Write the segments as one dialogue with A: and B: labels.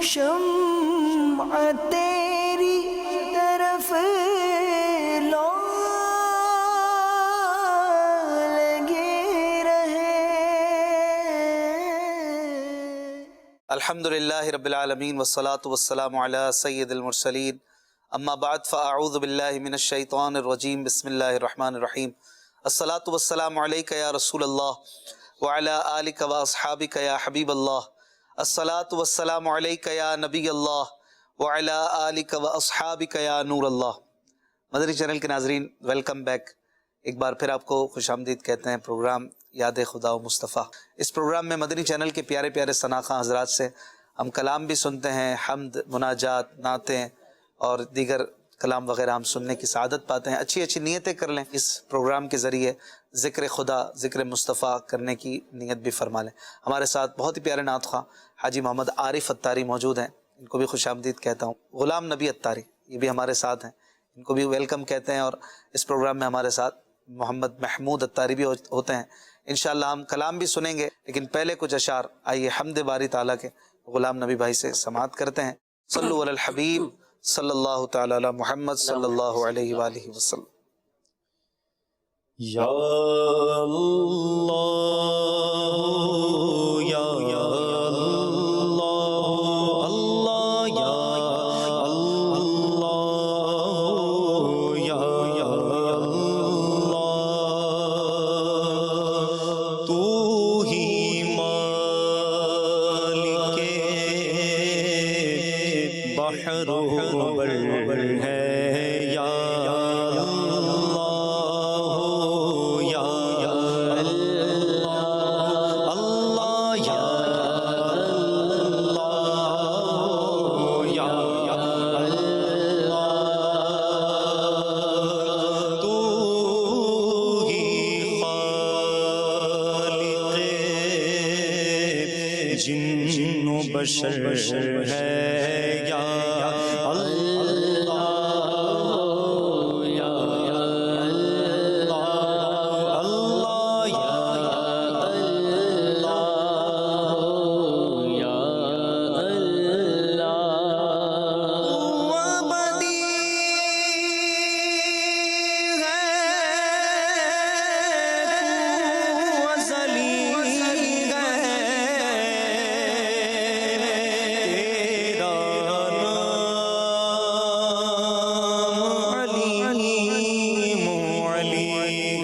A: شمع تیری طرف لو لگے رہے۔
B: الحمدللہ رب العالمین والصلاة والسلام علی سید المرسلین، اما بعد فاعوذ باللہ من الشیطان الرجیم، بسم اللہ الرحمن الرحیم۔ الصلاة والسلام علیک یا رسول اللہ وعلی آلک و اصحابک یا حبیب اللہ۔ الصلاة والسلام علیک یا نبی اللہ وعلی آلک و اصحابک یا نور اللہ۔ مدنی چینل کے ناظرین، ویلکم بیک۔ ایک بار پھر آپ کو خوش آمدید کہتے ہیں پروگرام یاد خدا و مصطفیٰ۔ اس پروگرام میں مدنی چینل کے پیارے پیارے ثناخواں حضرات سے ہم کلام بھی سنتے ہیں، حمد، مناجات، نعتیں اور دیگر کلام وغیرہ ہم سننے کی سعادت پاتے ہیں۔ اچھی اچھی نیتیں کر لیں، اس پروگرام کے ذریعے ذکر خدا، ذکر مصطفیٰ کرنے کی نیت بھی فرما لیں۔ ہمارے ساتھ بہت ہی پیارے نعت خواں حاجی محمد عارف اتاری موجود ہیں، ان کو بھی خوش آمدید کہتا ہوں۔ غلام نبی اتاری یہ بھی ہمارے ساتھ ہیں، ان کو بھی ویلکم کہتے ہیں۔ اور اس پروگرام میں ہمارے ساتھ محمد محمود اتاری بھی ہوتے ہیں۔ انشاءاللہ ہم کلام بھی سنیں گے، لیکن پہلے کچھ اشعار آئیے حمد باری تعالیٰ کے غلام نبی بھائی سے سماعت کرتے ہیں۔ صلو علی الحبیب صلی اللہ تعالی علی محمد صلی اللہ علیہ وآلہ وسلم۔
C: یا اللہ یا اللہ اللہ یا اللہ یا اللہ، تو ہی مالک بحر و بر ہے، یا جن و بشر ہے، یا اللہ یا اللہ اللہ یا اللہ یا اللہ، تو ابدی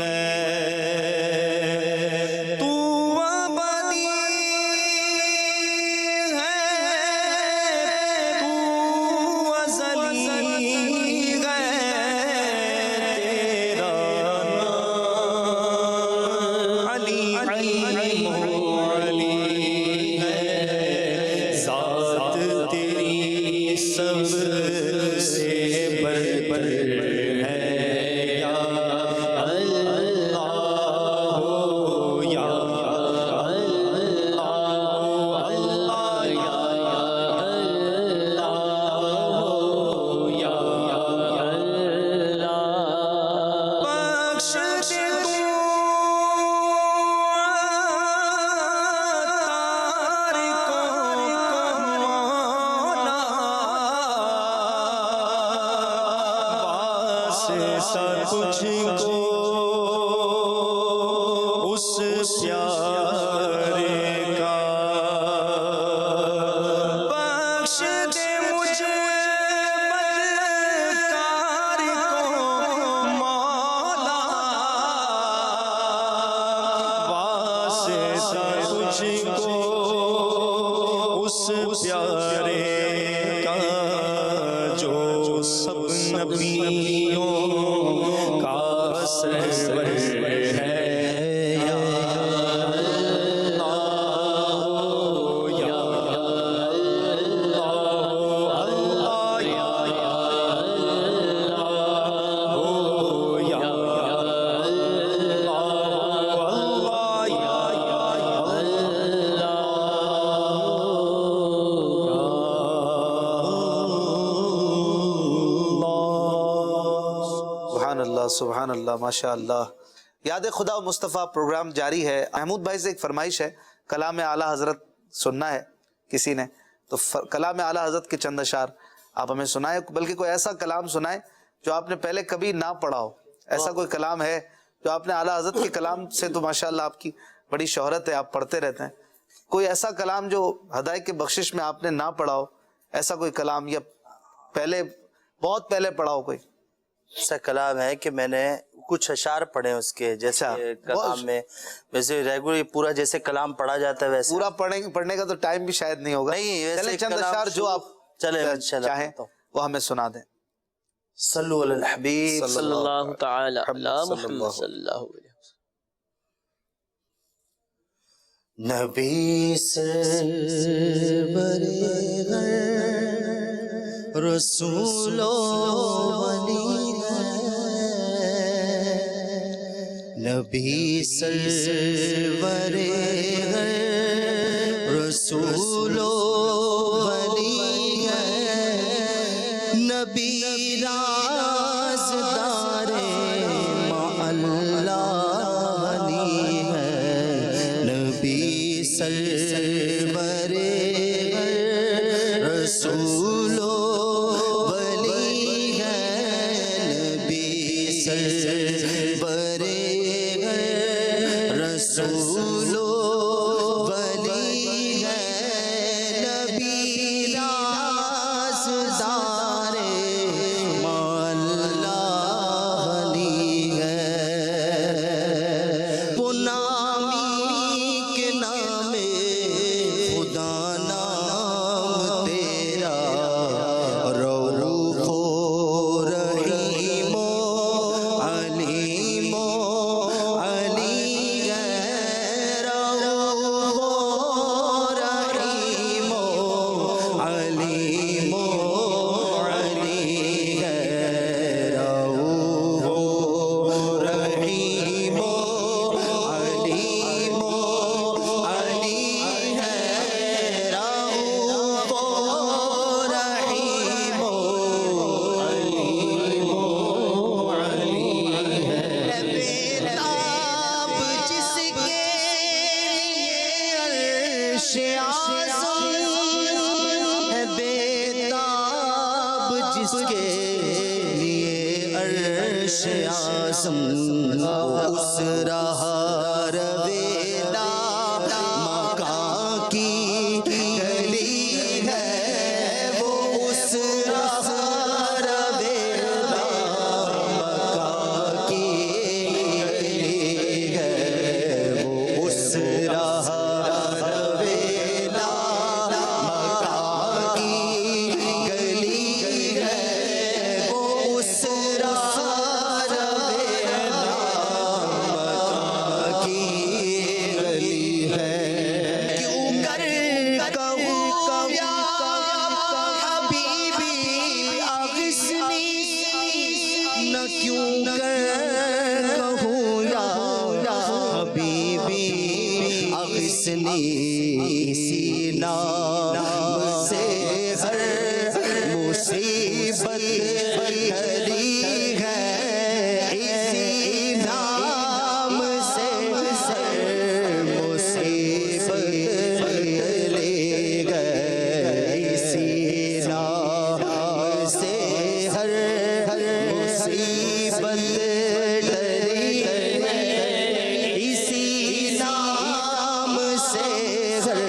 C: ہے، تو ازلی کچھ کو اس پیارے کا بخش دے مجھے، بدکار کو مولا، واسطہ کچھ کو اس پیارے کا جو سب نبیوں کا سرور ہے، یا اللہ یا اللہ اللہ یا اللہ یا اللہ اللہ یا
B: اللہ سبحان اللہ ماشاء اللہ۔ یاد خدا و مصطفیٰ پروگرام جاری ہے۔ محمود بھائی سے ایک فرمائش ہے، کلام اعلیٰ حضرت سننا ہے کسی نے، تو کلام اعلیٰ حضرت کے چند اشعار آپ ہمیں سنائیں، بلکہ کوئی ایسا کلام سنائیں جو آپ نے پہلے کبھی نہ پڑھا ہو. ایسا کوئی کلام ہے جو آپ نے اعلیٰ حضرت کے کلام سے تو ماشاءاللہ آپ کی بڑی شہرت ہے، آپ پڑھتے رہتے ہیں، کوئی ایسا کلام جو ہدایت کے بخشش میں آپ نے نہ پڑھا ہو، ایسا کوئی کلام، یا پہلے بہت پہلے پڑھا ہو کوئی؟
D: ایسا کلام ہے کہ میں نے کچھ اشعار پڑھے اس کے، جیسے کلام میں ویسے ریگولر پورا جیسے کلام پڑھا جاتا ہے ویسے
B: پورا پڑھنے کا تو ٹائم بھی شاید نہیں ہوگا.
D: نہیں، ویسے
B: چلیں چند اشعار جو آپ چاہیں وہ ہمیں سنا دیں.
D: صلو علی الحبیب
C: صلی اللہ تعالی علی محمد صلی اللہ علیہ وسلم.
D: نبی سرور رسول ولی نبی سرور رسول ولی نبی رازدار مع اللہ علی ہے نبی سرور رسول ولی ہے نبی سرور رسول ولی ہے نبی رازدار مع اللہ علی ہے وہ نامی کے نام خدا نام تیرا رؤوف و رحیم و علیم و علی ہے رؤوف و رحیم و علیم و علی ہے رؤوف و رحیم و علیم و علی ہے رؤوف و رحیم و علیم و علی ہے بیتاب جس کے عرش اعظم ہے بیتاب جس کے لیے عرش اعظم اس راہ رویدہ مکہ کی گلی ہے وہ اس راہ رویدہ مکہ کی گلی ہے وہ اس راہ رویدہ مکہ کی گلی ہے وہ اس راہ رویدہ مکہ کی گلی ہے کیوں کر کہوں یا حبیبی اغثنی نہ کیوں کر کہوں یا حبیبی اغثنی اسی نام سے ہر مصیبت ٹلی ہے اسی نام سے ہر مصیبت ٹلی ہے اسی نام سے ہر مصیبت ٹلی ہے اسی نام سے ہر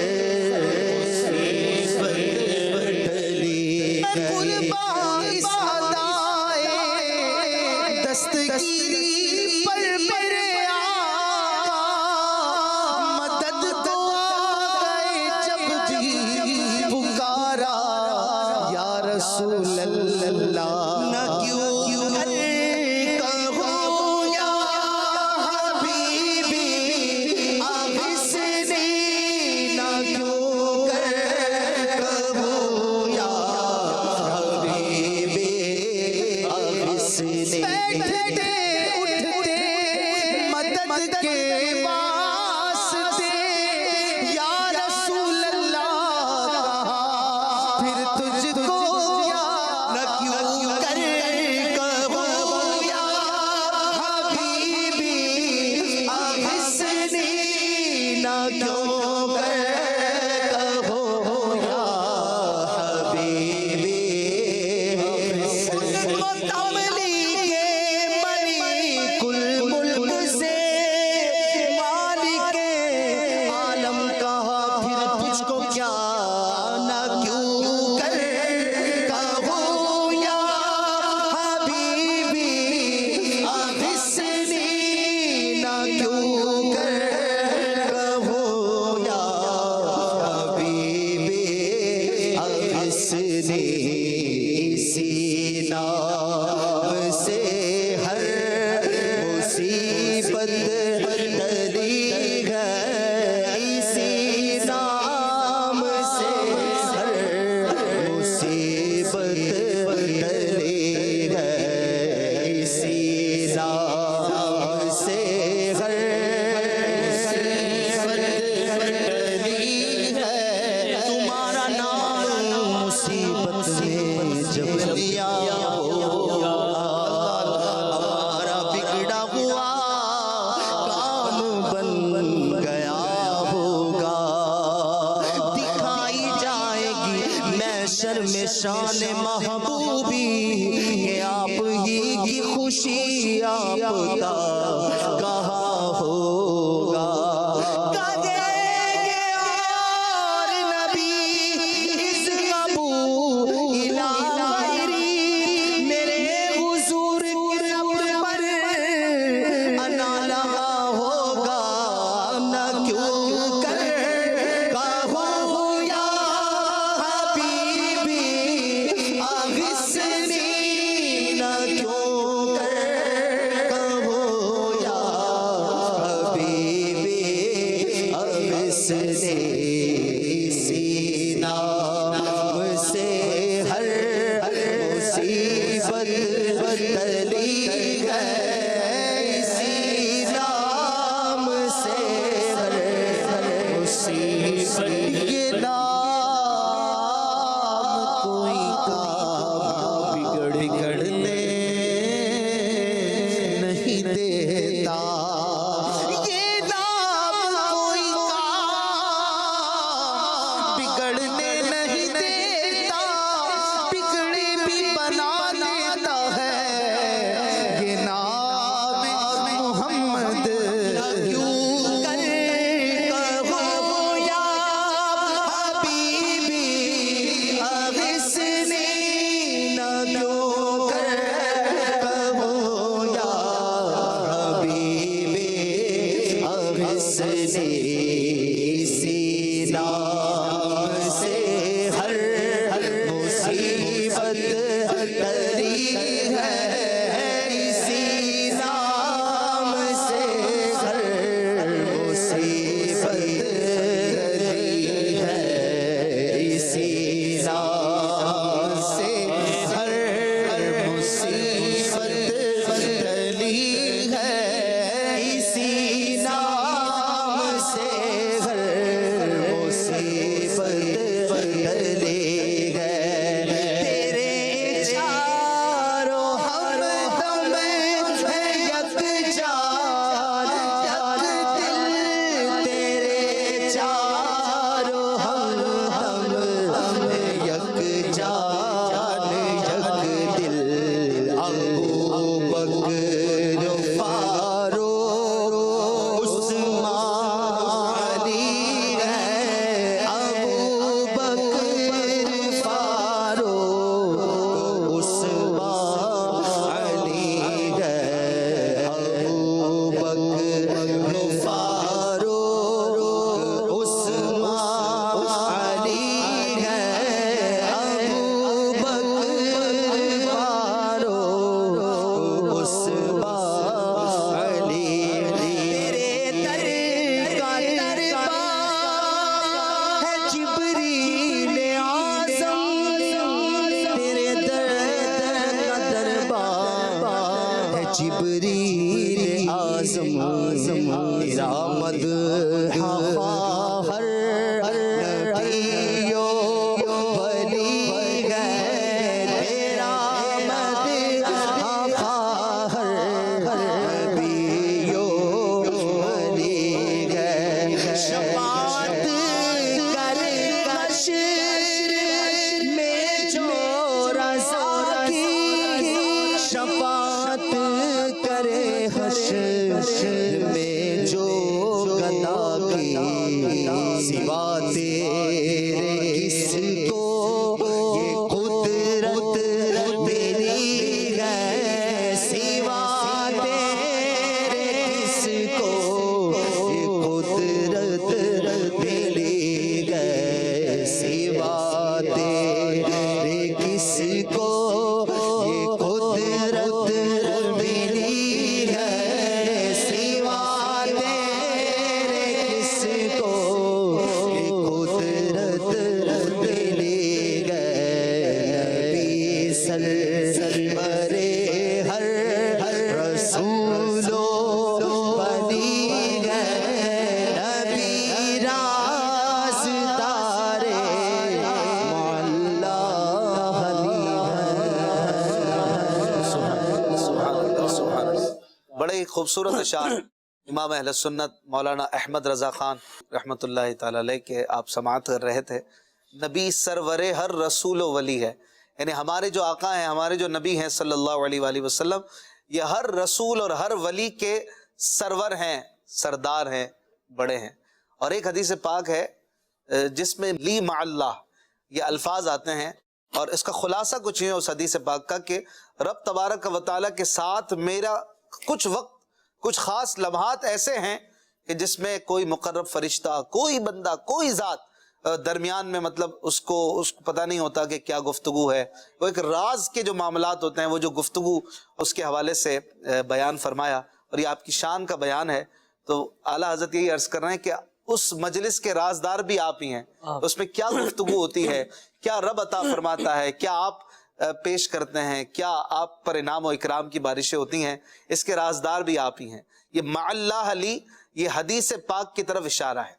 E: مجھ کو کیا نہ کیوں کر کہوں یا حبیبی اغثنی نہ کیوں کر کہوں یا حبیبی اغثنی اسی نام سے ہر مصیبت ٹلی ہے اسی نام سے ہر مصیبت ٹلی ہے اسی نام سے ہر مصیبت ٹلی ہے تمہارا نام مصیبت میں جب لیا ہوگا ہمارا بگڑا ہوا کام بن گیا ہوگا دکھائی جائے گی محشر میں شان محبوبی کہ آپ ہی کی خوشی آپ کا کہاں ہوگا सिवा तेरे किसको ये कुदरत मिली है, सिवा तेरे किसको ये कुदरत मिली है। नबी सरवरे हर रसूलो बनी है, नबी राज़दारे मौला अली है।
B: बड़े ही खूबसूरत अशार इमाम अहल सुन्नत मौलाना अहमद रज़ा खान रहमतुल्लाहि ताला अलैह के आप समाअत कर रहे थे। नबी सरवरे हर रसूल व वली है, यानी हमारे जो आका हैं, हमारे जो नबी हैं सल्लल्लाहु अलैहि वसल्लम, ये हर रसूल और हर वली के सरवर हैं, सरदार हैं, बड़े हैं। और एक हदीस पाक है जिसमें ली मअल्लाह ये अल्फाज आते हैं, और इसका खुलासा कुछ ही है उस हदीस पाक का कि रब तबारक व तआला के साथ मेरा कुछ वक्त, कुछ खास लम्हात ऐसे हैं कि जिसमें कोई मुकर्रब फरिश्ता, कोई बंदा, कोई ज़ात दरमियान में, मतलब उसको पता नहीं होता कि क्या गुफ्तगू है। वो एक राज के जो मामलात होते हैं, वो जो गुफ्तगू उसके हवाले से बयान फरमाया, और ये आपकी शान का बयान है। तो आला हज़रत यही अर्ज़ कर रहे हैं कि उस मजलिस के राजदार भी आप ही हैं, उसमें क्या गुफ्तगू होती है, क्या रब अता फरमाता है, क्या आप पेश करते हैं, क्या आप पर इनाम और इकराम की बारिशें होती हैं, इसके राजदार भी आप ही हैं। ये मअल्लाह अली, ये हदीस पाक की तरफ इशारा है।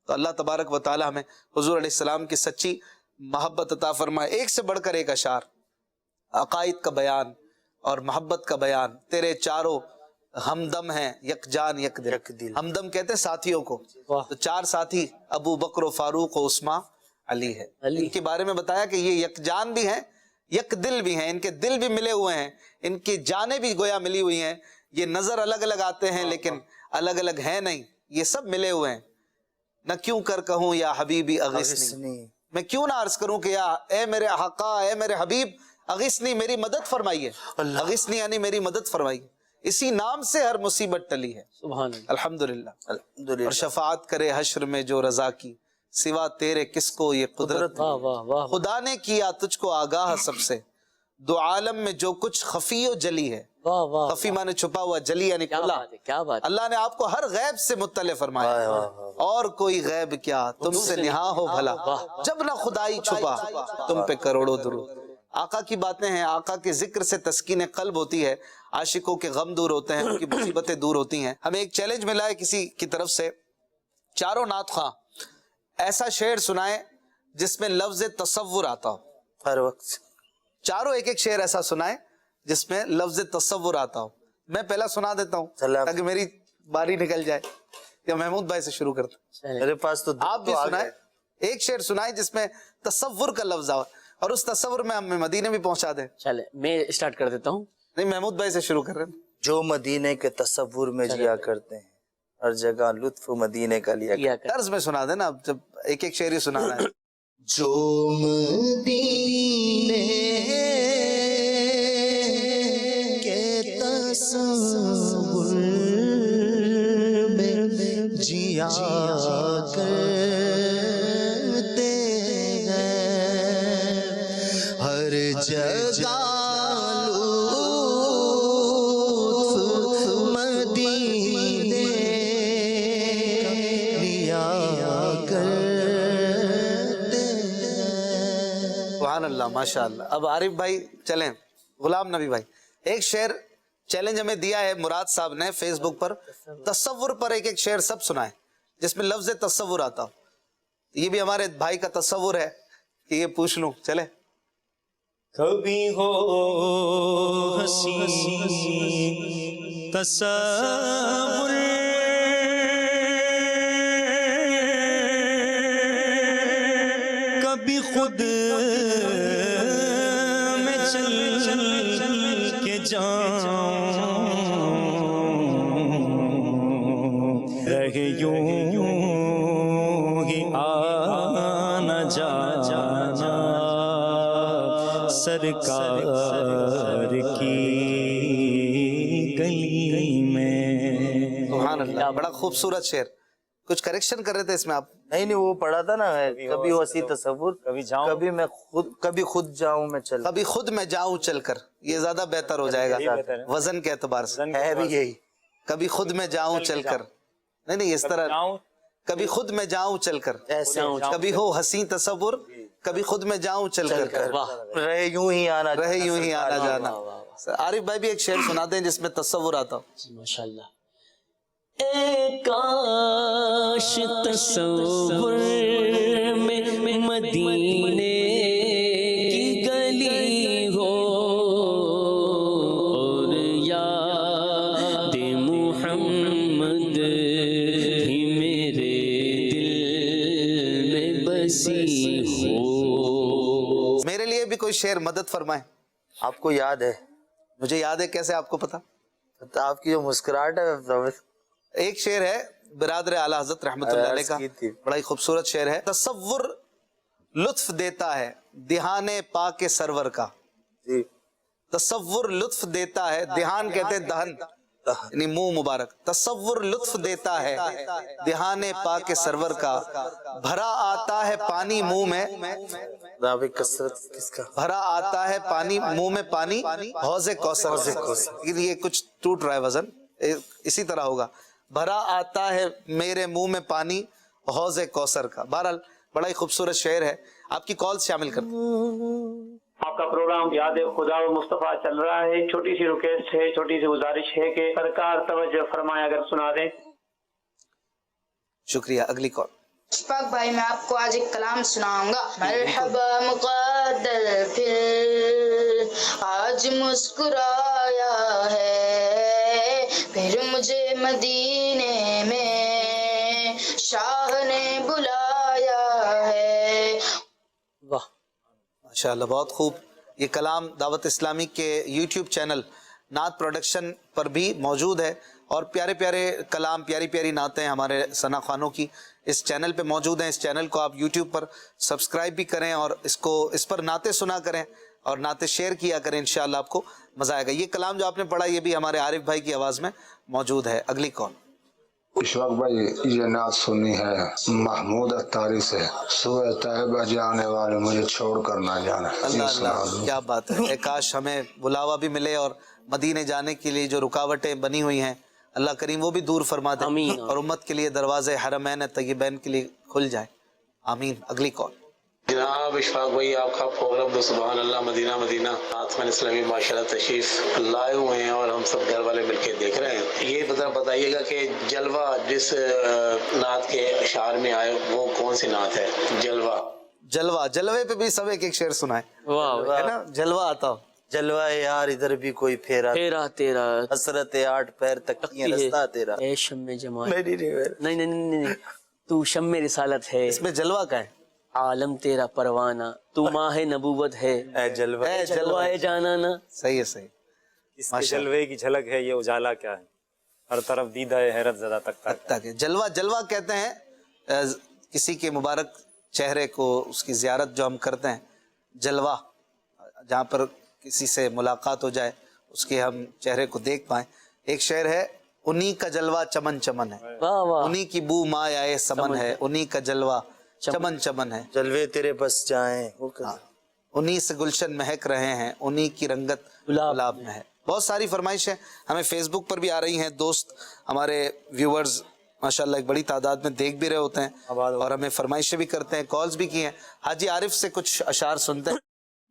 B: तो अल्लाह तबारक व ताला हमें हुजूर अलैहिस्सलाम की सच्ची मोहब्बत अता फरमाए। एक से बढ़कर एक अशार, अकाइद का बयान और मोहब्बत का बयान। तेरे चारों हमदम हैं, यकजान यकदिल। हमदम कहते हैं साथियों को, तो चार साथी अबू बकर, फारूक, उस्मान, अली है। इनके बारे में बताया कि ये यकजान भी हैं, यकदिल भी हैं, इनके दिल भी मिले हुए हैं, इनकी जानें भी गोया मिली हुई हैं। ये नजर अलग अलग आते हैं लेकिन अलग अलग हैं नहीं, ये सब मिले हुए हैं। न क्यों कर कहूँ या हबीबी अगिस्नी, मैं क्यों ना अर्ज करूं कि या ए मेरे आका, ए मेरे हबीब, अगिस्नी मेरी मदद फरमाइए। अगिस्नी यानी मेरी मदद फरमाइए। इसी नाम से हर मुसीबत टली है। सुभान अल्लाह, अल्हम्दुलिल्लाह। और शफाअत करे हश्र में जो रजा की, सिवा तेरे किसको ये कुदरत, खुदा ने किया तुझको आगाह सबसे, दो आलम में जो कुछ खफी व जली है। खफी माने छुपा हुआ, जली यानी खुला।
C: क्या बात।
B: अल्लाह ने आपको हर गैब से मुत्तले फरमाया, और कोई गैब क्या तुमसे निहा हो भला, जब ना खुदाई छुपा तुम पे करोड़ों दुरूद। आका की बातें हैं, आका के जिक्र से तस्कीन कल्ब होती है, आशिकों के गम दूर होते हैं, उनकी मुसीबतें दूर होती हैं। हमें एक चैलेंज मिला है किसी की तरफ से, चारों नात खां ऐसा शेर सुनाए जिसमें लफ्ज तसव्वुर आता हो।
D: हर वक्त
B: चारों एक एक शेर ऐसा सुनाए जिसमें लफ्ज तसव्वुर आता हो। मैं पहला सुना देता हूँ ताकि मेरी बारी निकल जाए, या महमूद भाई से शुरू करते।
D: मेरे पास तो
B: आप भी सुनाए, एक शेर सुनाए जिसमें तसव्वुर का लफ्ज आए, और उस तसव्वुर में हमें मदीने भी पहुंचा दे।
C: चले मैं स्टार्ट कर देता हूँ।
B: नहीं, महमूद भाई से शुरू कर रहे हैं।
D: जो मदीने के तसव्वुर में जिया करते हैं, हर जगह लुत्फ मदीने का लिया करते।
B: तर्ज में सुना देना, जब एक एक शेर ही सुनाना है।
E: जो मदीने के तसव्वुर में जिया करते हैं, हर जगह लुत्फ मदीने लिया करते हैं।
B: सुभान अल्लाह, माशाअल्लाह। अब आरिफ भाई चलें, गुलाम नबी भाई, एक शेर चैलेंज हमें दिया है मुराद साहब ने फेसबुक पर, तसव्वुर पर एक एक शेर सब सुनाए जिसमें लफ्ज तसव्वुर आता हो। ये भी हमारे भाई का तसव्वुर है कि ये पूछ लूं, चले।
F: कभी हो हंसी तसव्वुर, कभी खुद में चल के जाऊं, रहे यूं ही आना जाना सरकार की गली में।
B: सुभान अल्लाह, बड़ा खूबसूरत शेर। कुछ करेक्शन कर रहे थे इसमें आप?
D: नहीं वो पढ़ा था ना, कभी हसी तसव्वुर, कभी मैं खुद जाऊं मैं चल,
B: कभी खुद मैं जाऊं चलकर, ये ज्यादा बेहतर हो जाएगा वजन के एतबार से।
D: है भी यही,
B: कभी खुद में जाऊं चलकर, नहीं इस तरह, कभी खुद में जाऊं चलकर,
D: ऐसे
B: कभी हो हंसी तसव्वुर, कभी खुद में जाऊं चलकर,
D: रहे यूं ही आना
B: जाना। आरिफ भाई भी एक शेर सुना दें जिसमें तसव्वुर आता हो।
C: माशाल्लाह। ए काश तसव्वुर में मदीने की गली हो और याद मुहम्मद ही मेरे दिल में बसी हो।
B: मेरे लिए भी कोई शेर मदद फरमाए।
D: आपको याद है?
B: मुझे याद है, कैसे आपको पता?
D: तो आपकी जो मुस्कुराहट है,
B: एक शेर है बिरादर आला हज़रत रहमतुल्लाह अलैह का, बड़ा ही खूबसूरत शेर है। तसव्वुर लुत्फ देता है दिहाने पाक सरवर का। तसव्वुर लुत्फ देता है, दिहान कहते हैं दहन, यानी मुंह मुबारक। तसव्वुर लुत्फ देता है दिहाने पाक सरवर का, भरा आता है पानी मुंह में,
D: कसरत किसका,
B: भरा आता है पानी मुंह में पानी हौज़े कौसर। लेकिन ये कुछ टूट रहा है वजन, इसी तरह होगा, भरा आता है मेरे मुंह में पानी हौज़े कौसर का। बहरहाल बड़ा ही खूबसूरत शेर है। आपकी कॉल शामिल करते हैं।
G: आपका प्रोग्राम याद खुदा व मुस्तफा चल रहा है। छोटी सी रिक्वेस्ट है, छोटी सी गुजारिश है कि सरकार तवज्जो फरमाए, अगर सुना दें।
B: शुक्रिया। अगली कॉल।
H: इशफाक भाई, मैं आपको आज एक कलाम सुनाऊंगा। मरहबा मुक़द्दर फिर आज मुस्कुराया है, फिर मुझे मदीने में शाह ने बुलाया है।
C: वाह
B: माशाअल्लाह, बहुत खूब। ये कलाम दावत इस्लामी के यूट्यूब चैनल नात प्रोडक्शन पर भी मौजूद है और प्यारे प्यारे कलाम, प्यारी प्यारी नातें हमारे सना खानों की इस चैनल पे मौजूद हैं। इस चैनल को आप यूट्यूब पर सब्सक्राइब भी करें और इस पर नाते सुना करें और नाते शेयर किया करें, इंशाअल्लाह आपको मज़ा आएगा। ये कलाम जो आपने पढ़ा ये भी हमारे आरिफ भाई की आवाज़ में मौजूद है। अगली कॉल।
I: इशफाक भाई, ये नात सुनी है महमूद अत्तारी से, सुबह तैयबा जाने वाले मुझे छोड़ कर ना जाना।
B: अल्लाह, क्या बात है। काश हमें बुलावा भी मिले और मदीने जाने के लिए जो रुकावटें बनी हुई हैं अल्लाह करीम वो भी दूर फरमा दे
C: आमीन।
B: और उम्मत के लिए दरवाजे हरमैन तय्यबैन के लिए खुल जाए। आमीन। अगली कॉल।
J: जनाब इशफाक भाई, आपका प्रोग्राम तो सुभान अल्लाह, मदीना मदीना आसमान इस्लामी माशाल्लाह तशरीफ लाए हुए हैं और हम सब घर वाले मिलके देख रहे हैं। ये बताइएगा कि जलवा जिस नात के अशार में आए वो कौन सी नात है? जलवा, जलवे पे भी सब एक एक शेर सुनाए।
C: वाह
B: है ना, जलवा आता हो।
D: जलवा यार इधर भी कोई फेरा
C: तेरा
D: हसरत 8 पैर तक की रास्ता तेरा।
C: ए शम्मे जमाल,
D: नहीं
C: नहीं तू शम्मे रिसालत है।
B: इसमें जलवा का है।
C: आलम तेरा परवाना, तू माहे नबूवत है।
D: जलवा
C: जलवा है जाना ना।
B: सही है, सही।
F: इसके जलवे की झलक है, ये उजाला क्या है, हर तरफ दीदा है हैरत ज़दा तक
B: है। जलवा कहते हैं किसी के मुबारक चेहरे को, उसकी ज़ियारत जो हम करते हैं, जलवा, जहाँ पर किसी से मुलाकात हो जाए, उसके हम चेहरे को देख पाएं। एक शेर है, उन्हीं का जलवा चमन चमन है,
C: वाह वाह,
B: उन्हीं की बू माँ आए समन है, उन्हीं का जलवा चमन चमन है,
D: जलवे तेरे बस जाएं,
B: उन्हीं से गुलशन महक रहे हैं, उन्हीं की रंगत गुलाब में है। बहुत सारी फरमाइशें हमें फेसबुक पर भी आ रही हैं। दोस्त हमारे व्यूवर्स माशाल्लाह एक बड़ी तादाद में देख भी रहे होते हैं और हमें फरमाइशें भी करते हैं, कॉल्स भी की हैं। हाजी आरिफ से कुछ अशार सुनते हैं।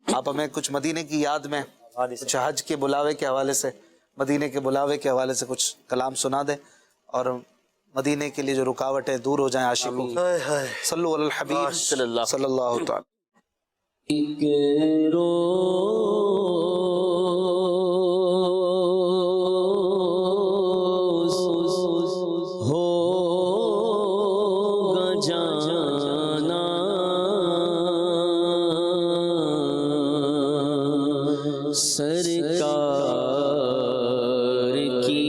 B: आप हमें कुछ मदीने की याद में, कुछ हज के बुलावे के हवाले से, मदीने के बुलावे के हवाले से कुछ कलाम सुना दें और मदीने के लिए जो रुकावटें दूर हो जाएं आशिकों की। सल्लल्लाहु अलल हबीब सल्लल्लाहु तआला।
C: एक रोज़ होगा जाना सरकार की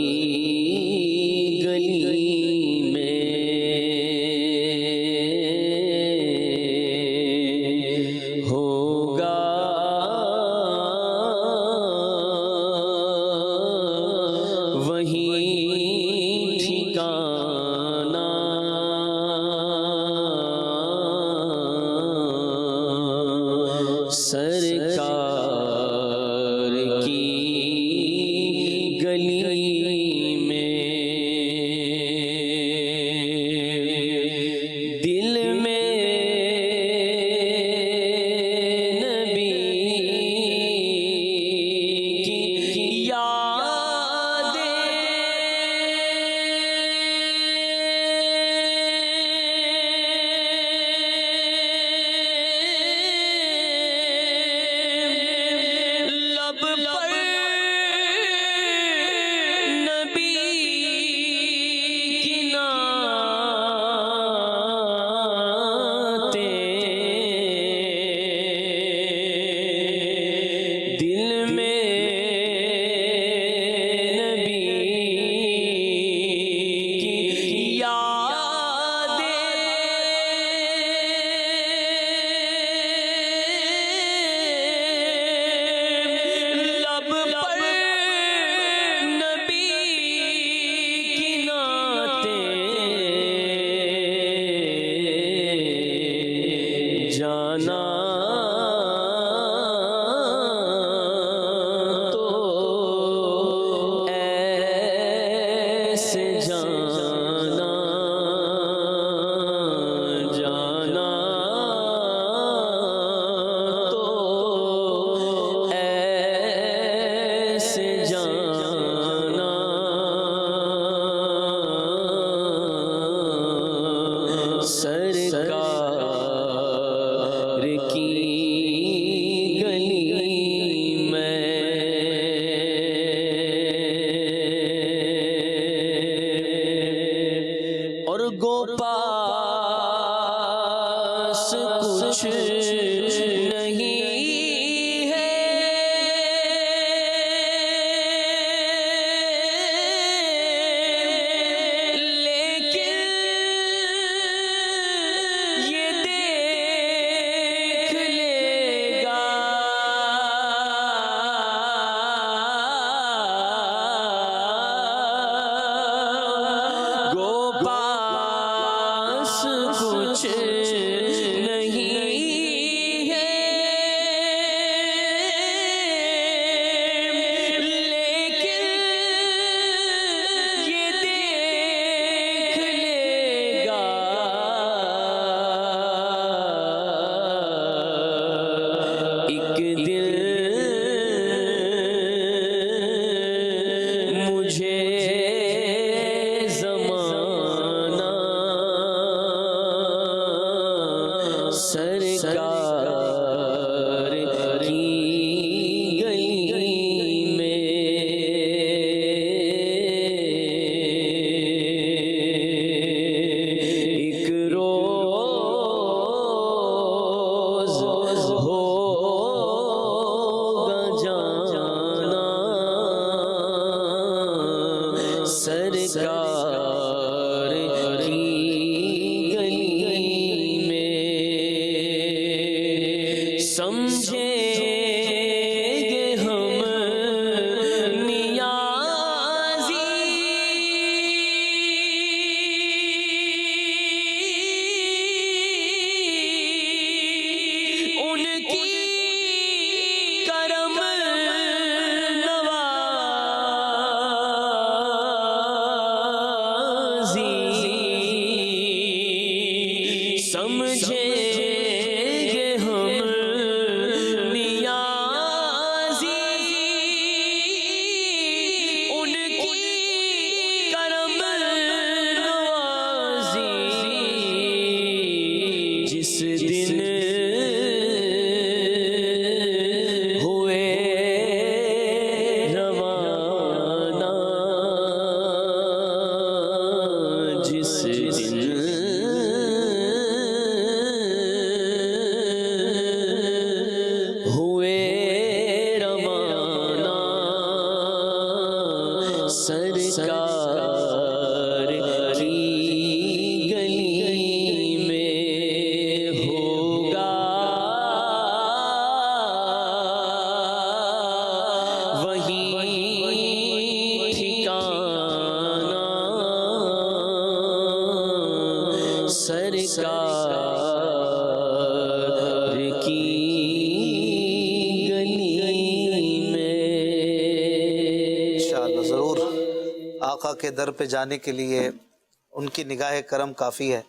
C: गली में, होगा वही ठिकाना جانا تو ایسے جانا، جانا تو ایسے جانا، سرکار کی گلی میں اور گوپاس کچھ نہیں ہے، لیکن یہ دیکھ لے گا گوپاس کچھ نہیں ہے، لیکن یہ دیکھ لے گا ایک دن مجھے زمانہ سرکار کی گلی میں ایک روز ہوگا جانا، سرکار کی گلی میں سمجھیں گے ہم نیازی ان کی کرم نوازی، سمجھیں گے ہم نیازی ان کی کرم نوازی، جس دن ہوئے روانہ، جس دن ہوئے روانہ، سرکار کی گلی میں ہوگا وہیں ٹھکانہ، سرکار کی گلی میں۔
B: انشاءاللہ ضرور آقا کے در پہ جانے کے لیے ان کی نگاہ کرم کافی ہے،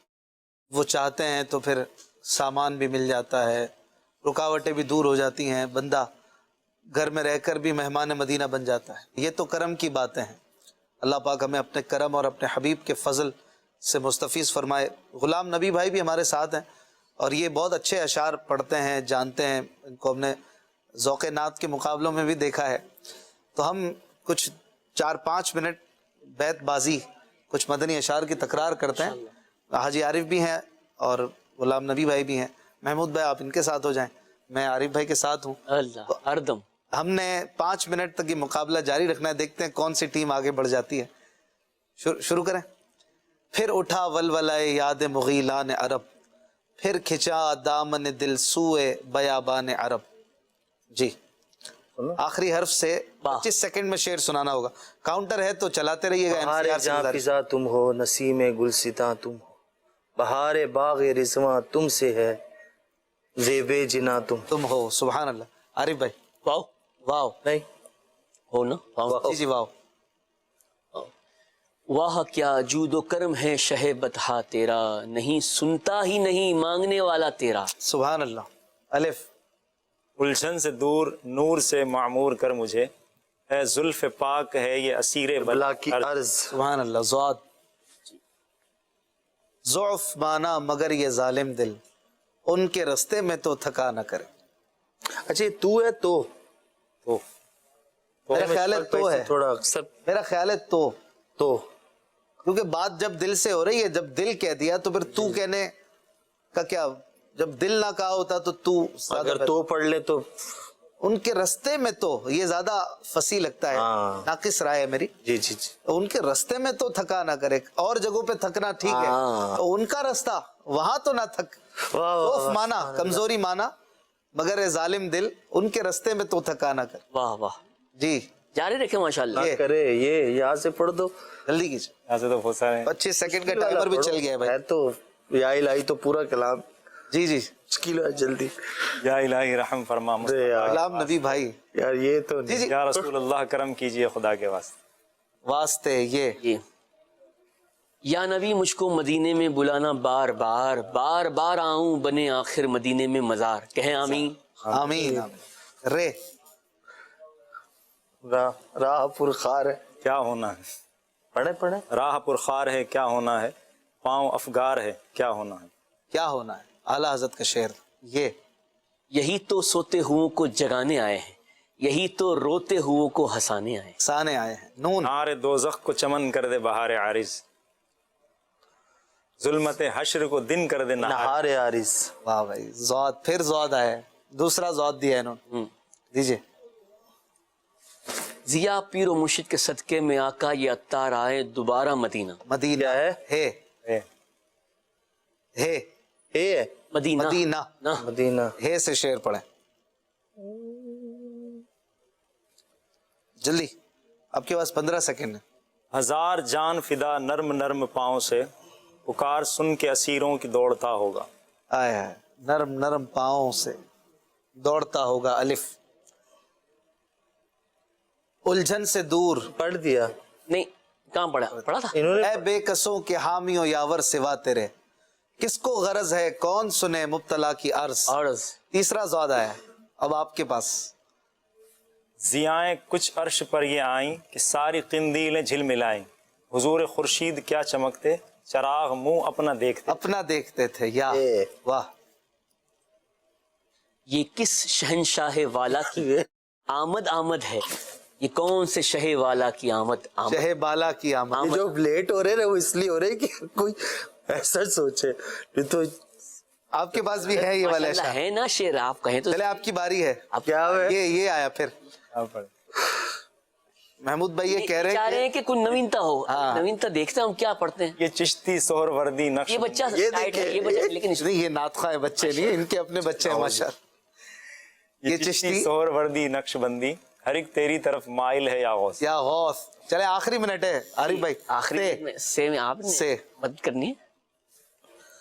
B: وہ چاہتے ہیں تو پھر سامان بھی مل جاتا ہے، رکاوٹیں بھی دور ہو جاتی ہیں، بندہ گھر میں رہ کر بھی مہمان مدینہ بن جاتا ہے۔ یہ تو کرم کی باتیں ہیں، اللہ پاک ہمیں اپنے کرم اور اپنے حبیب کے فضل سے مستفیض فرمائے۔ غلام نبی بھائی بھی ہمارے ساتھ ہیں اور یہ بہت اچھے اشعار پڑھتے ہیں، جانتے ہیں، ان کو ہم نے ذوق نعت کے مقابلوں میں بھی دیکھا ہے، تو ہم کچھ 4-5 منٹ بیت بازی کچھ مدنی اشعار کی تکرار کرتے ہیں۔ حاجی عارف بھی ہیں اور غلام نبی بھائی بھی ہیں، محمود بھائی آپ ان کے ساتھ ہو جائیں، میں عارف بھائی کے ساتھ ہوں۔
C: اللہ ہردم
B: ہم نے 5 منٹ تک یہ مقابلہ جاری رکھنا ہے، دیکھتے ہیں کون سی ٹیم آگے بڑھ جاتی ہے۔ شروع کریں۔ پھر اٹھا ولولہ یاد مغیلان عرب، پھر کھچا دامن دل سوئے بیابان عرب۔ جی آخری حرف سے 25 سیکنڈ میں شعر سنانا ہوگا، کاؤنٹر ہے تو چلاتے رہیے گا۔
D: بہار جہاں فضا تم ہو، نسیم گلستاں تم ہو، بہار باغ رضواں تم سے ہے، जेबे जिना
B: तुम हो। सुभान अल्लाह। आरिफ भाई।
C: Wow
B: wow.
D: नहीं
C: हो ना, वाओ।
B: जी जी वाओ।
C: वाह क्या जूदो करम है शहे बतहा तेरा, नहीं सुनता ही नहीं मांगने वाला तेरा।
B: सुभान अल्लाह। अलिफ।
F: उलझन से दूर नूर से मामूर कर मुझे, है जुल्फ पाक है ये असीरे
D: बला की अर्ज।
B: सुभान अल्लाह। ज़ाद। ज़ौफ़ माना मगर ये जालिम दिल, उनके रास्ते में तो थका न करे।
D: अच्छा ये तू है तो
B: मेरा ख्याल है तो है,
D: थोड़ा अक्सर
B: मेरा ख्याल है तो, क्योंकि बात जब दिल से हो रही है, जब दिल कह दिया तो फिर तू कहने का क्या, जब दिल ना कहा होता तो तू
D: अगर तो पढ़ ले तो
B: उनके रास्ते में तो, ये ज्यादा फसी लगता है।
D: हाँ।
B: नाकिस राय है मेरी।
D: जी जी जी।
B: तो उनके रास्ते में तो थका ना करे, और जगहों पे थकना ठीक है, तो उनका रास्ता वहां तो ना थक। खौफ माना कमजोरी माना मगर ये जालिम दिल, उनके रास्ते में तो थका ना करे।
C: वाह वाह
B: जी
C: जारी रखे माशाल्लाह।
B: ये
D: करे ये यहाँ से पढ़ दो,
B: जल्दी कीजिए।
F: यहाँ से तो बहुत सारे
B: 25 सेकंड का टाइमर भी चल गया है भाई।
D: है तो या इलाही तो पूरा कलाम।
B: जी जी।
D: मुश्किल है जल्दी।
F: या इलाही रहम फरमा
D: अरे यार
B: कलाम नबी भाई।
D: यार ये तो
B: जी जी।
F: या रसूल अल्लाह करम कीजिए खुदा के वास्ते।
B: वास्ते ये
C: या नबी मुझको मदीने में बुलाना बार बार, बार बार आऊं बने आखिर मदीने में मजार। कहें आमीन।
B: आमीन। रे
D: राह पुरखार है,
F: क्या होना है,
D: पढ़े
F: राह पुरखार है क्या होना है, पाँव अफगार है क्या होना है।
B: क्या होना है, आला हजरत का शेर। ये
C: यही तो सोते हुओं को जगाने आए हैं, यही तो रोते हुओं को हंसाने आए हैं।
B: साने आए हैं। नून।
F: नारे दोज़ख को चमन कर दे बहार आरिज, जुल्मत हश्र को दिन कर दे नहार
D: आरिस।
B: वाह भाई। ज़ौद, फिर ज़ौद आया, दूसरा ज़ौद दिया है इन्होंने। दीजिए।
C: जिया पीर व मुर्शिद के सदके में आका ये अत्तार आए दोबारा मदीना।
B: मदीना है
D: है
C: मदीना
B: मदीना
C: ना
D: मदीना।
B: हे से शेर पढ़े जल्दी, आपके पास 15 सेकंड है।
F: हजार जान फिदा नर्म नर्म पाँव से, पुकार सुन के असीरों की दौड़ता होगा।
B: आया है, नरम नरम पाँव से दौड़ता होगा। अलिफ। उलझन से दूर।
D: पढ़ दिया
C: नहीं, कहाँ पढ़ा था
D: इन्होंने।
B: ऐ बेकसों के हामियों यावर सिवा तेरे, किसको गरज है कौन सुने मुब्तला की अर्ज। तीसरा ज़ौद आया, अब आपके पास।
F: जियाएं कुछ अर्श पर ये आईं कि सारी किंदीलें झिलमिलाईं, हुजूर खुर्शीद क्या चमकते, चराग मुंह अपना देखते
B: थे। या वाह।
C: ये किस शहनशाह वाला की आमद आमद है, ये कौन से शहे वाला की आमद आमद।
B: शहे बाला की आमद।
D: जो लेट हो रहे हैं वो इसलिए हो रहे हैं कि कोई ऐसा सोचे। तो
B: आपके पास भी है ये वाला
C: माशाल्लाह है ना शेर, आप कहें तो।
B: चले आपकी बारी है।
C: आप
D: क्या है?
B: ये आया फिर। महमूद भाई ये कह रहे हैं
C: कि कुछ नवीनता हो। नवीनता देखते हैं हम क्या पढ़ते हैं।
F: ये चिश्ती सोहर वर्दी नक्श।
C: ये बच्चा
B: ये
C: टाइट है, ये बच्चा, लेकिन
B: नहीं, ये नातखा है बच्चे नहीं, इनके अपने बच्चे हैं माशाअल्लाह।
F: ये चिश्ती सोहर वर्दी नक्शबंदी, हर एक तेरी तरफ माइल है या गौस।
B: या गौस। चले आखिरी मिनट है आरिफ भाई।
C: आखिरी से में आपने
B: से
C: मदद करनी है।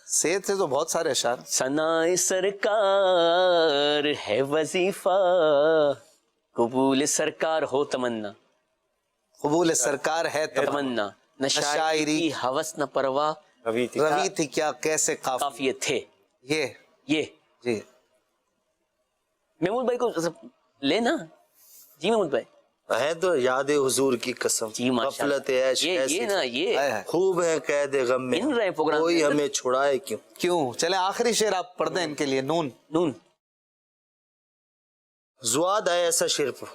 B: से तो बहुत सारे अशार।
C: सनाए सरकार है वजीफा, कबूल सरकार हो तमन्ना।
B: कबूल सरकार है
C: तमन्ना, न शायरी की हवस न परवाह,
B: रवि थी क्या कैसे
C: काफिये थे।
B: ये जी
C: महमूद भाई को लेना। जी महमूद भाई
D: है तो याद हुजूर की कसम,
C: जी
D: गफलत ऐश
C: ये ना ये
D: खूब है कैद गम में, कोई हमें छुड़ाए क्यों।
B: चले आखिरी शेर आप पढ़ दें इनके लिए। नून।
C: नून
D: ज़ुआद है ऐसा शेर पर।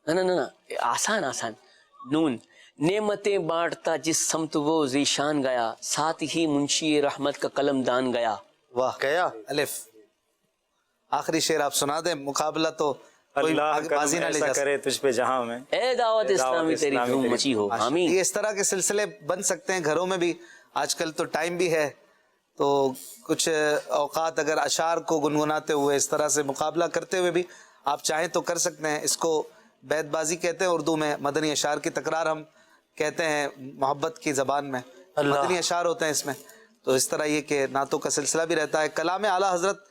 C: ना आसान आसान। नून। नेमतें बांटता जिस समत वो जीशान गया, साथ ही मुंशी रहमत का कलम दान गया।
B: वाह
D: गया।
B: अलिफ। आखिरी शेर आप सुना दें, मुकाबला तो कोई बाजी ना ले जा
F: करे तुझ पे जहां में,
C: ए दावत इस्लामी तेरी धूम मची हो। आमीन।
B: ये इस तरह के सिलसिले बन सकते हैं घरों में भी। आजकल तो टाइम भी है, तो कुछ औकात अगर अशार को गुनगुनाते हुए इस तरह से मुकाबला करते हुए भी आप चाहें तो कर सकते हैं। इसको बैतबाजी कहते हैं उर्दू में, मदनी अशार की तकरार हम कहते हैं मोहब्बत की ज़बान में। मदनी अशार होते हैं इसमें। तो इस तरह ये कि नातों का सिलसिला भी रहता है। कलाम आला हज़रत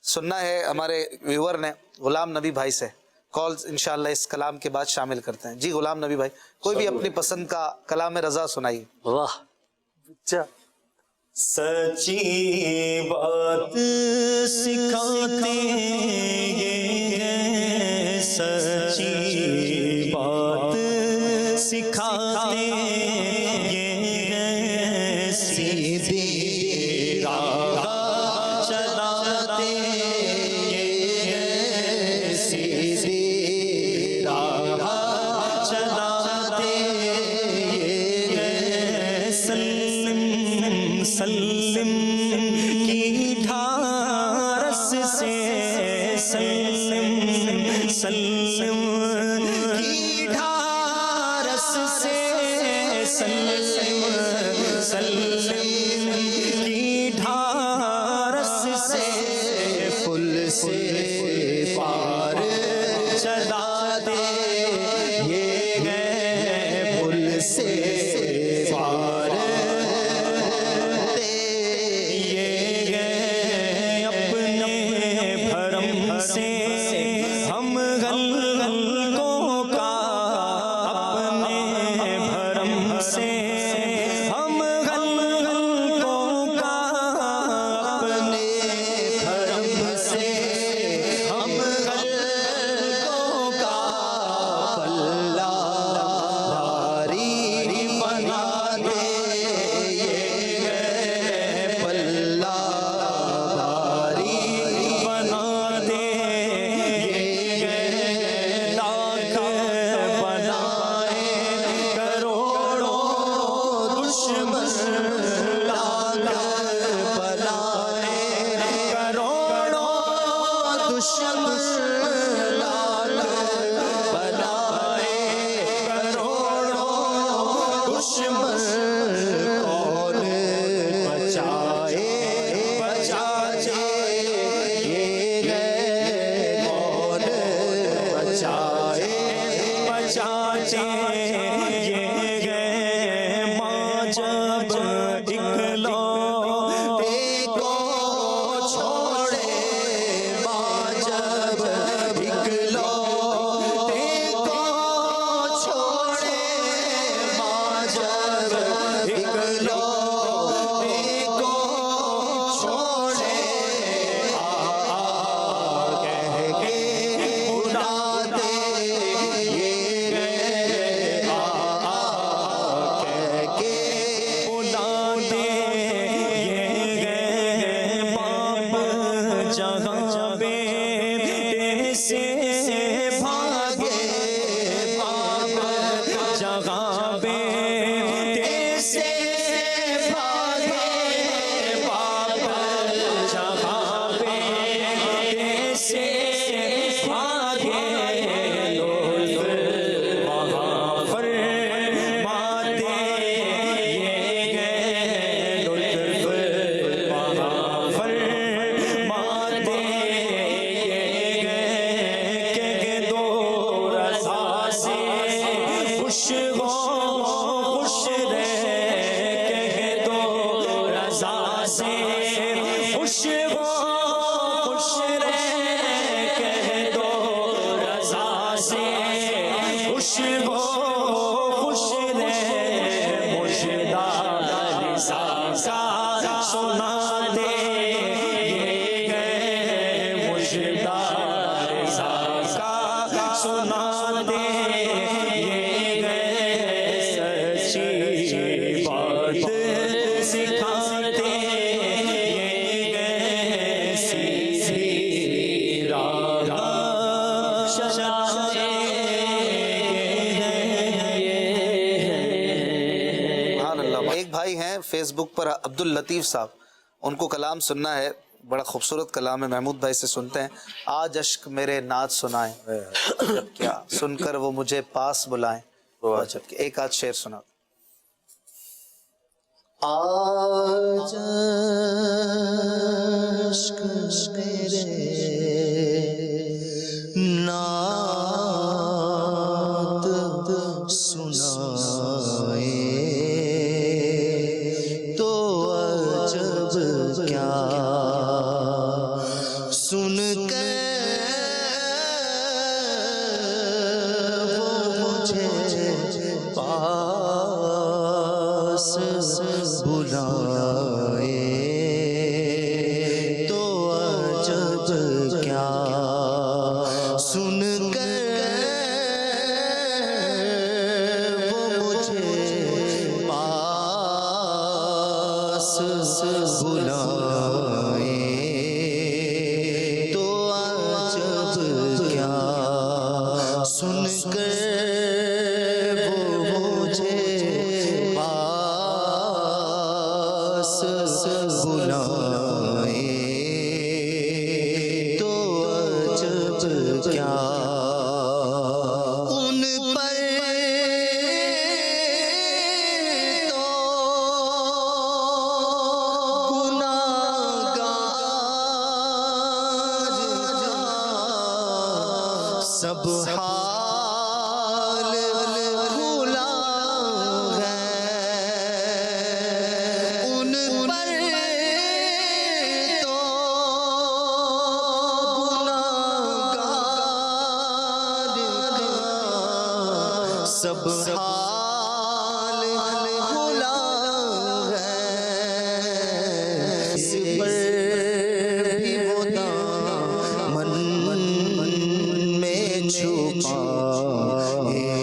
B: سننا ہے ہمارے ویور نے غلام نبی بھائی سے. کالز انشاءاللہ اس کلام کے بعد شامل کرتے ہیں. جی غلام نبی بھائی کوئی بھی اپنی پسند کا کلام رضا سنائیے.
C: واہ.
F: سچی بات سکھاتے ہیں، سچی بات سکھاتے ہیں، سیدھی راہ چلاتے ہیں، سیدھی راہ چلاتے ہیں. سلم سلم کی ڈھارس سے، سلم سلم کی ڈھارس سے، سلم سلم کی ڈھارس سے، پل سے پار چلا دے یہ گئے، پل سے پار
B: فیس بک پر عبد الطیف صاحب، ان کو کلام سننا ہے، بڑا خوبصورت کلام ہے. محمود بھائی سے سنتے ہیں. آج اشک میرے نعت سنائیں، کیا سن کر وہ مجھے پاس بلائیں. ایک آدھ شعر سنا.
E: آج اشک میرے نعت سنائے تو عجب کیا سب حال کھلا ہے ان پر تو گناہگار کا سب حال کھلا ہے اس پر بھی وہ دامن میں چھپا ہے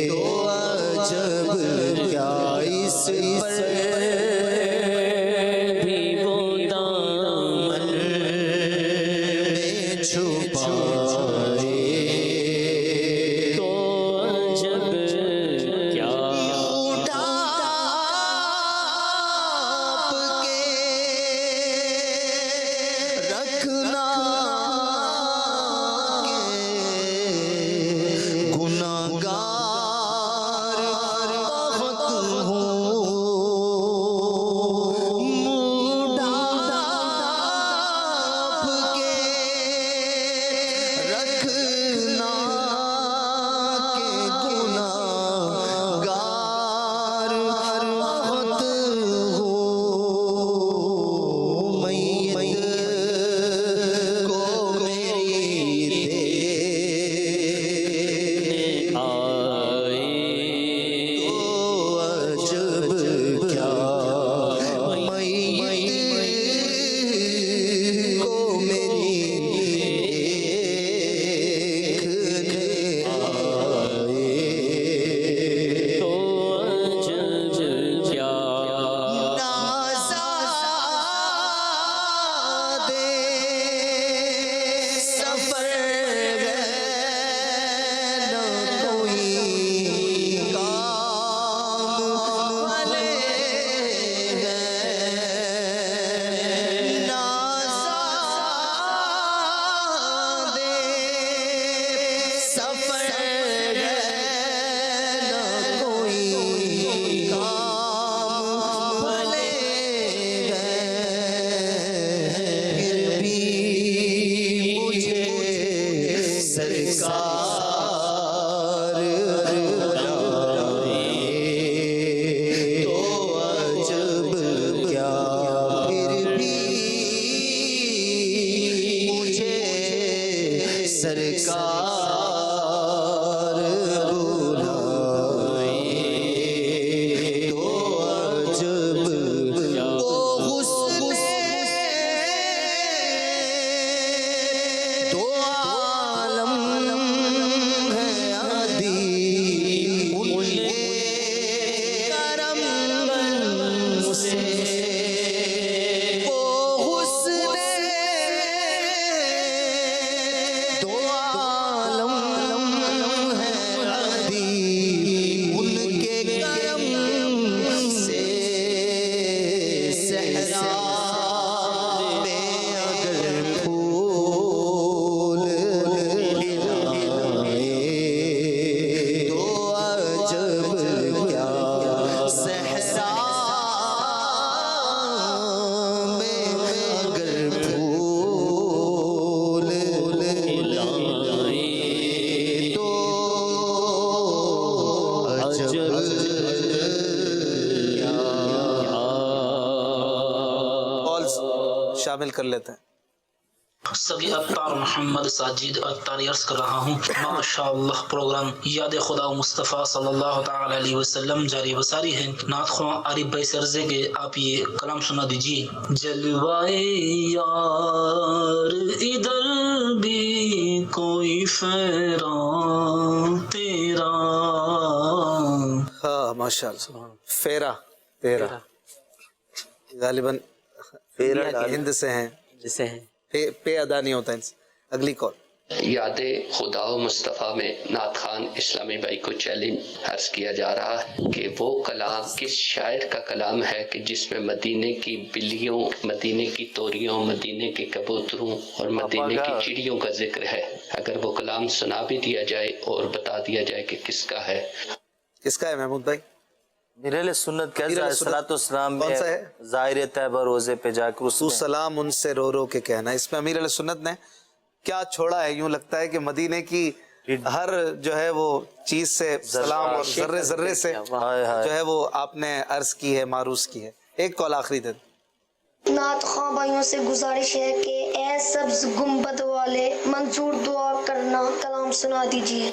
E: تو عجب کیا اس پر
C: بھی وہ دامن
E: میں چھپا ہے
C: تو عجب کیا
E: اٹھا آپ کے رکھنا کہ گناہگار بہت ہوں اٹھا آپ کے رکھنا کہ گناہگار بہت ہوں میت کو میری دے
C: آئے
E: تو عجب کیا میت کو میری دیکھنے آئے
C: تو عجب کیا
E: نازادے سفر گئے نہ کوئی کام والے گئے نازادے سفر گئے نہ کوئی کام والے گئے پھر بھی مجھے سرکار بلائے تو عجب کیا پھر بھی مجھے سرکار بلائے تو عجب کیا وہ حسن دو عالم ہے عادی ان کے کرم سے وہ حسن دو عالم ہے عادی ان کے کرم سے صحرا میں اگر پھول لائے تو عجب کیا صحرا میں اگر پھول لائے تو عجب
B: کالز شامل کر لیتے ہیں.
K: سبھی اتار محمد ساجد اتاری عرض کر رہا ہوں ماشاءاللہ پروگرام یاد خدا و مصطفیٰ صلی اللہ تعالی علیہ وسلم جاری وساری ہے. نعت خواں عارف بھائی سے عرض ہے کہ آپ یہ کلام سنا دیجیے. جلوائے یار ادھر بھی کوئی فیران تیرا.
B: ہاں ماشاء اللہ. فیرا تیرا غالباً ہند سے ہیں
C: جسے ہیں
B: پے ادا نہیں ہوتا ان سے. اگلی کال.
L: یاد خدا و مصطفیٰ میں نعت خان اسلامی بھائی کو چیلنج عرض کیا جا رہا ہے کہ وہ کلام کس شاعر کا کلام ہے کہ جس میں مدینے کی بلیوں، مدینے کی توریوں، مدینے کے کبوتروں اور مدینے کی چڑیوں کا ذکر ہے. اگر وہ کلام سنا بھی دیا جائے اور بتا دیا جائے کہ کس کا ہے.
B: کس کا ہے محمود بھائی؟
D: میرے سنت کیسا ہے؟ صلاۃ والسلام
B: کون
D: میں
B: سا ہے؟
D: ظاہر طیبہ روزے پہ جا کر
B: تو سلام ان سے رو رو کے کہنا. اس میں امیر علیہ سنت نے کیا چھوڑا ہے، یوں لگتا ہے کہ مدینے کی ہر جو ہے وہ چیز سے سلام اور ذرے ذرے سے جو ہے وہ آپ نے عرض کی ہے، معروض کی ہے. ایک کال آخری دے دیں.
M: نعت خواں بھائیوں سے گزارش ہے کہ اے سبز گنبد والے منظور دعا کرنا، کلام سنا دیجیے.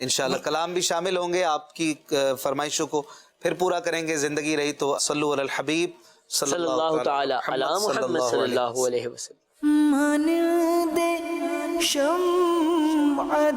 B: انشاءاللہ کلام بھی شامل ہوں گے، آپ کی فرمائشوں کو پھر پورا کریں گے. زندگی رہی تو صلو علی الحبیب
C: صلی اللہ تعالی علی محمد صلی اللہ علیہ وسلم.
A: مانند شمع